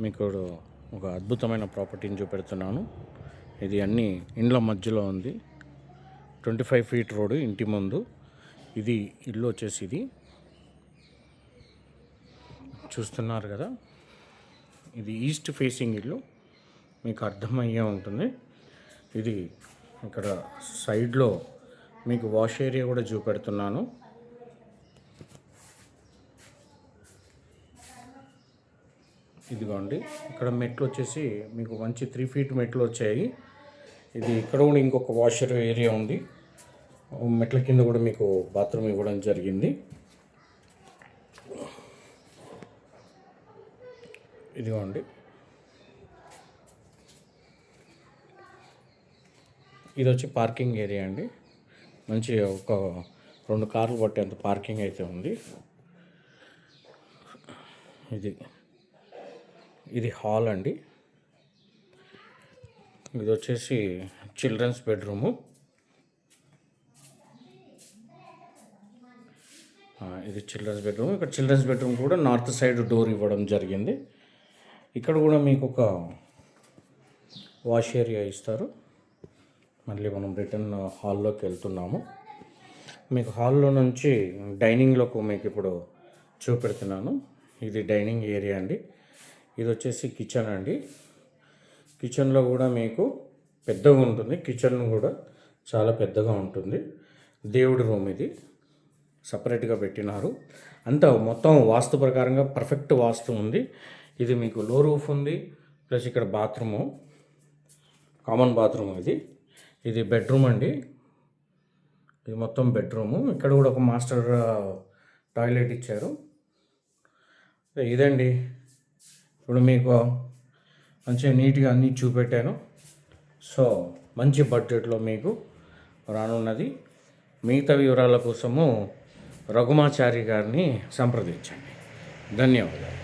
మీకు ఒక అద్భుతమైన ప్రాపర్టీని చూపెడుతున్నాను. ఇది అన్ని ఇండ్ల మధ్యలో ఉంది. 25 ఫీట్ రోడ్డు ఇంటి ముందు. ఇది ఇల్లు వచ్చేసి ఇది చూస్తున్నారు కదా, ఇది ఈస్ట్ ఫేసింగ్ ఇల్లు. మీకు అర్థమయ్యే ఉంటుంది. ఇది ఇక్కడ సైడ్లో మీకు వాష్ ఏరియా కూడా చూపెడుతున్నాను. ఇదిగోండి, ఇక్కడ మెట్లు వచ్చేసి మీకు మంచి 3 ఫీట్ మెట్లు వచ్చాయి. ఇది ఇక్కడ కూడా ఇంకొక వాషర్ ఏరియా ఉంది. మెట్ల కింద కూడా మీకు బాత్రూమ్ ఇవ్వడం జరిగింది. ఇదిగోండి, ఇది వచ్చి పార్కింగ్ ఏరియా అండి. మంచి ఒక 2 కార్లు పట్టేంత పార్కింగ్ అయితే ఉంది. ఇది హాల్ అండి. ఇది వచ్చేసి చిల్డ్రన్స్ బెడ్రూము. ఇది చిల్డ్రన్స్ బెడ్రూమ్. ఇక్కడ చిల్డ్రన్స్ బెడ్రూమ్ కూడా నార్త్ సైడ్ డోర్ ఇవ్వడం జరిగింది. ఇక్కడ కూడా మీకు ఒక వాష్ ఏరియా ఇస్తారు. మళ్ళీ మనం రిటర్న్ హాల్లోకి వెళ్తున్నాము. మీకు హాల్లో నుంచి డైనింగ్లోకి మీకు ఇప్పుడు చూపెడుతున్నాను. ఇది డైనింగ్ ఏరియా అండి. ఇది వచ్చేసి కిచెన్ అండి. కిచెన్లో కూడా మీకు పెద్దగా ఉంటుంది. కిచెన్ కూడా చాలా పెద్దగా ఉంటుంది. దేవుడి రూమ్ ఇది సపరేట్గా పెట్టినారు. అంతా మొత్తం వాస్తు ప్రకారంగా పర్ఫెక్ట్ వాస్తు ఉంది. ఇది మీకు లో రూఫ్ ఉంది. ప్లస్ ఇక్కడ బాత్రూము, కామన్ బాత్రూమ్. ఇది బెడ్రూమ్ అండి. ఇది మొత్తం బెడ్రూము. ఇక్కడ కూడా ఒక మాస్టర్ టాయిలెట్ ఇచ్చారు. ఇదండి, ఇప్పుడు మీకు మంచిగా నీట్గా అన్నీ చూపెట్టాను. సో మంచి బడ్జెట్లో మీకు రానున్నది. మిగతా వివరాల కోసము రఘుమాచారి గారిని సంప్రదించండి. ధన్యవాదాలు.